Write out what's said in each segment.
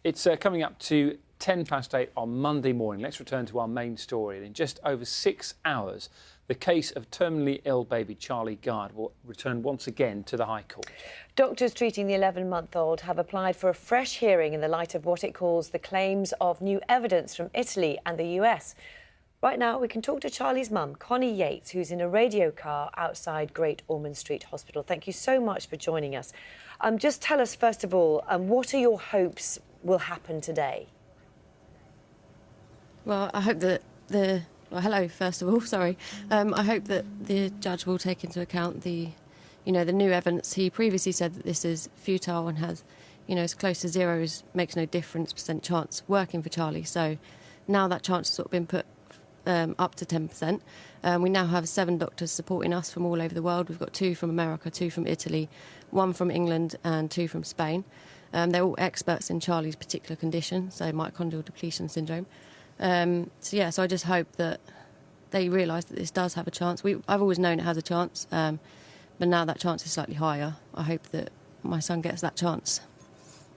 It's coming up to 8:10 on Monday morning. Let's return to our main story. And in just over 6 hours, the case of terminally ill baby Charlie Gard will return once again to the High Court. Doctors treating the 11-month-old have applied for a fresh hearing in the light of what it calls the claims of new evidence from Italy and the US. Right now, we can talk to Charlie's mum, Connie Yates, who's in a radio car outside Great Ormond Street Hospital. Thank you so much for joining us. Just tell us, first of all, what are your hopes will happen today? Well, I hope that well, hello, first of all, sorry. I hope that the judge will take into account the new evidence. He previously said that this is futile and has, as close to zero as makes no difference % chance working for Charlie. So now that chance has sort of been put up to 10%. We now have 7 doctors supporting us from all over the world. We've got 2 from America, 2 from Italy, 1 from England and 2 from Spain. They're all experts in Charlie's particular condition, so mitochondrial depletion syndrome. So I just hope that they realise that this does have a chance. I've always known it has a chance, but now that chance is slightly higher. I hope that my son gets that chance.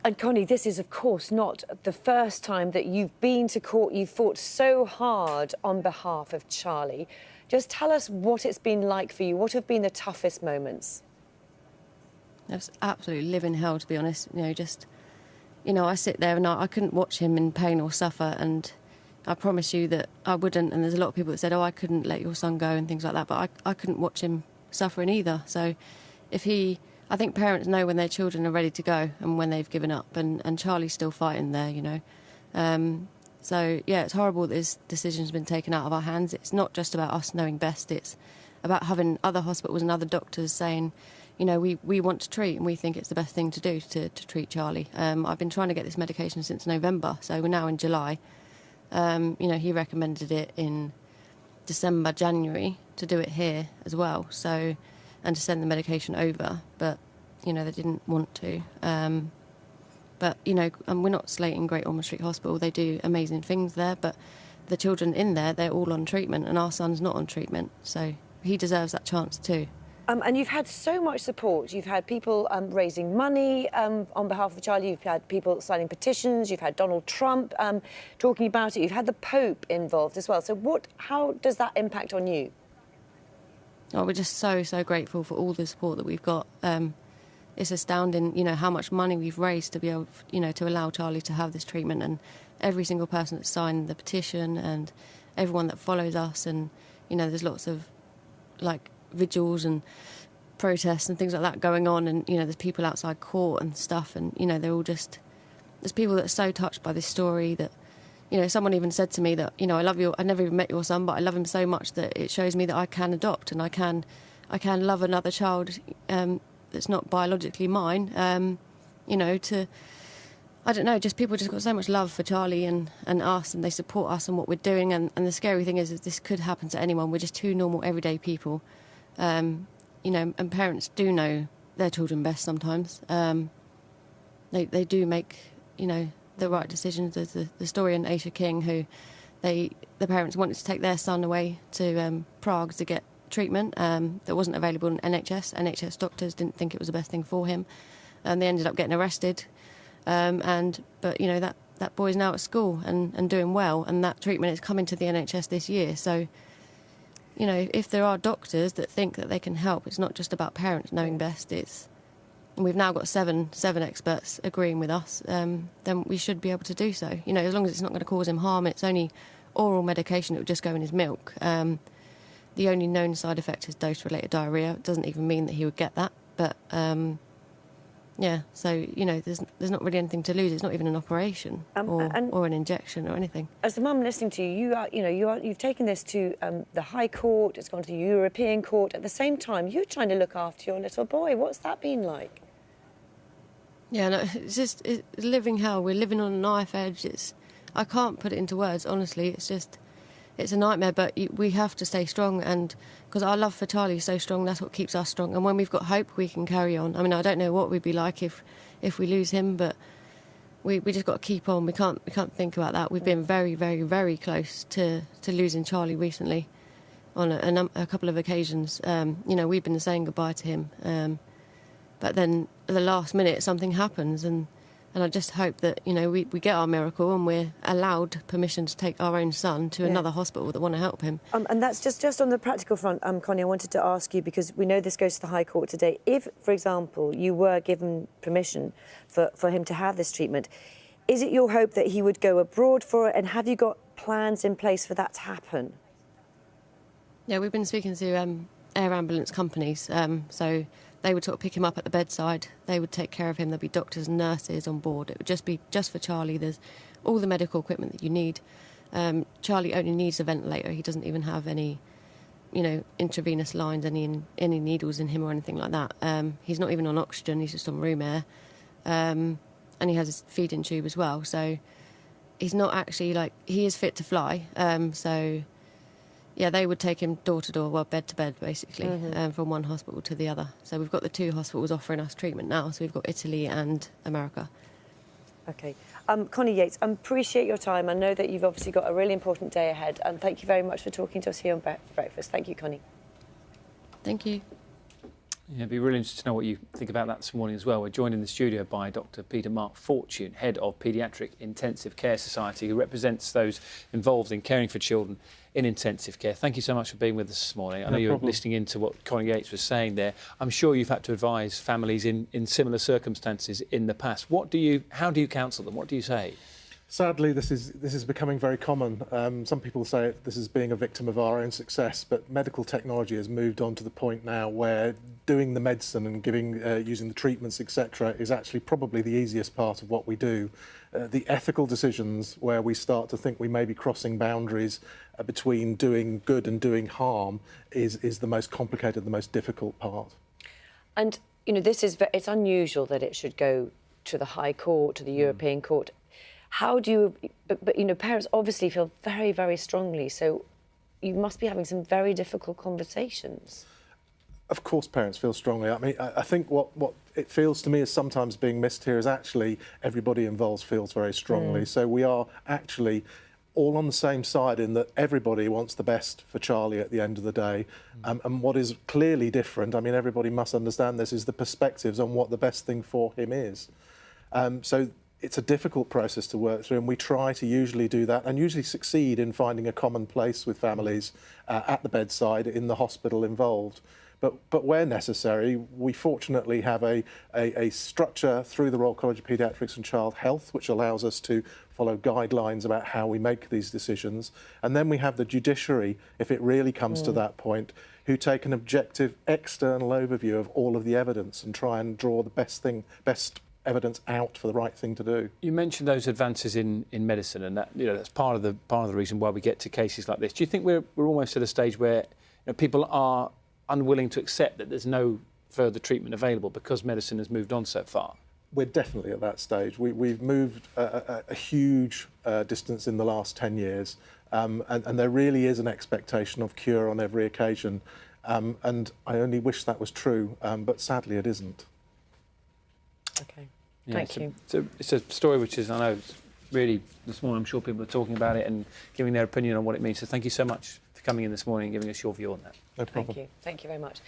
And Connie, this is, of course, not the first time that you've been to court. You've fought so hard on behalf of Charlie. Just tell us what it's been like for you. What have been the toughest moments? It's absolutely living hell, to be honest. I sit there and I couldn't watch him in pain or suffer, and I promise you that I wouldn't. And there's a lot of people that said, oh, I couldn't let your son go and things like that, but I couldn't watch him suffering either. So I think parents know when their children are ready to go and when they've given up, and Charlie's still fighting there, So, yeah, it's horrible that this decision's been taken out of our hands. It's not just about us knowing best, it's about having other hospitals and other doctors saying, we want to treat and we think it's the best thing to do to treat Charlie. I've been trying to get this medication since November, so we're now in July. He recommended it in December, January to do it here as well, and to send the medication over, but, they didn't want to. But we're not slating Great Ormond Street Hospital. They do amazing things there, but the children in there, they're all on treatment, and our son's not on treatment, so he deserves that chance too. And you've had so much support. You've had people raising money on behalf of Charlie. You've had people signing petitions. You've had Donald Trump talking about it. You've had the Pope involved as well. So how does that impact on you? Oh, we're just so grateful for all the support that we've got. It's astounding, how much money we've raised to be able, to allow Charlie to have this treatment, and every single person that signed the petition and everyone that follows us, and, there's lots of, vigils and protests and things like that going on, and, there's people outside court and stuff, and, they're all just... There's people that are so touched by this story that, someone even said to me that, I love I never even met your son, but I love him so much that it shows me that I can adopt and I can love another child that's not biologically mine, I don't know, just people just got so much love for Charlie and us, and they support us and what we're doing, and the scary thing is that this could happen to anyone. We're just 2 normal, everyday people, and parents do know their children best sometimes. They do make, the right decisions. There's the story in Aisha King, who the parents wanted to take their son away to Prague to get treatment that wasn't available in NHS. NHS doctors didn't think it was the best thing for him, and they ended up getting arrested. But that boy's now at school and doing well, and that treatment is coming to the NHS this year. So, if there are doctors that think that they can help, it's not just about parents knowing best. We've now got seven experts agreeing with us. Then we should be able to do so. As long as it's not going to cause him harm. It's only oral medication that would just go in his milk. The only known side effect is dose-related diarrhoea. It doesn't even mean that he would get that, but. Yeah, so, there's not really anything to lose. It's not even an operation or an injection or anything. As the mum listening to you, you've taken this to the High Court, it's gone to the European Court. At the same time, you're trying to look after your little boy. What's that been like? Yeah, no, it's living hell. We're living on a knife edge. I can't put it into words, honestly. It's a nightmare, but we have to stay strong, and because our love for Charlie is so strong, that's what keeps us strong. And when we've got hope, we can carry on. I mean, I don't know what we'd be like if we lose him, but we just got to keep on. We can't think about that. We've been very, very, very close to losing Charlie recently on a couple of occasions. We've been saying goodbye to him, but then at the last minute something happens, and And I just hope that, you know, we get our miracle and we're allowed permission to take our own son to another hospital that want to help him. And that's just on the practical front, Connie, I wanted to ask you, because we know this goes to the High Court today. If, for example, you were given permission for him to have this treatment, is it your hope that he would go abroad for it? And have you got plans in place for that to happen? Yeah, we've been speaking to air ambulance companies, so they would sort of pick him up at the bedside. They would take care of him. There'd be doctors and nurses on board. It would just be just for Charlie. There's all the medical equipment that you need. Charlie only needs a ventilator. He doesn't even have any, you know, intravenous lines, any needles in him or anything like that. He's not even on oxygen. He's just on room air, and he has his feeding tube as well. So he's not actually, like, he is fit to fly. So yeah, they would take him door to door, well, bed to bed, basically, from one hospital to the other. So we've got the 2 hospitals offering us treatment now. So we've got Italy and America. OK. Connie Yates, I appreciate your time. I know that you've obviously got a really important day ahead. And thank you very much for talking to us here on Breakfast. Thank you, Connie. Thank you. Yeah, it'd be really interesting to know what you think about that this morning as well. We're joined in the studio by Dr. Peter-Marc Fortune, Head of Paediatric Intensive Care Society, who represents those involved in caring for children in intensive care. Thank you so much for being with us this morning. I know you're listening into what Connie Yates was saying there. I'm sure you've had to advise families in similar circumstances in the past. How do you counsel them? What do you say? Sadly, this is becoming very common. Some people say this is being a victim of our own success, but medical technology has moved on to the point now where doing the medicine and using the treatments, etc., is actually probably the easiest part of what we do. The ethical decisions where we start to think we may be crossing boundaries between doing good and doing harm is the most complicated, the most difficult part. And, you know, it's unusual that it should go to the High Court, to the European Court. How do you... But, you know, parents obviously feel very, very strongly, so you must be having some very difficult conversations. Of course parents feel strongly. I mean, I think what it feels to me is sometimes being missed here is actually everybody involved feels very strongly. So we are actually all on the same side in that everybody wants the best for Charlie at the end of the day. And what is clearly different, I mean, everybody must understand this, is the perspectives on what the best thing for him is. So it's a difficult process to work through, and we try to usually do that and usually succeed in finding a common place with families at the bedside, in the hospital involved. But where necessary, we fortunately have a structure through the Royal College of Paediatrics and Child Health, which allows us to follow guidelines about how we make these decisions. And then we have the judiciary, if it really comes to that point, who take an objective external overview of all of the evidence and try and draw the best evidence out for the right thing to do. You mentioned those advances in medicine, and that, you know, that's part of the reason why we get to cases like this. Do you think we're almost at a stage where, you know, people are unwilling to accept that there's no further treatment available because medicine has moved on so far? We're definitely at that stage. We've moved a huge distance in the last 10 years, and there really is an expectation of cure on every occasion. And I only wish that was true, but sadly it isn't. OK. Yeah, Thank you. It's a story which is, I know, really, this morning I'm sure people are talking about it and giving their opinion on what it means. So thank you so much for coming in this morning and giving us your view on that. No problem. Thank you. Thank you very much.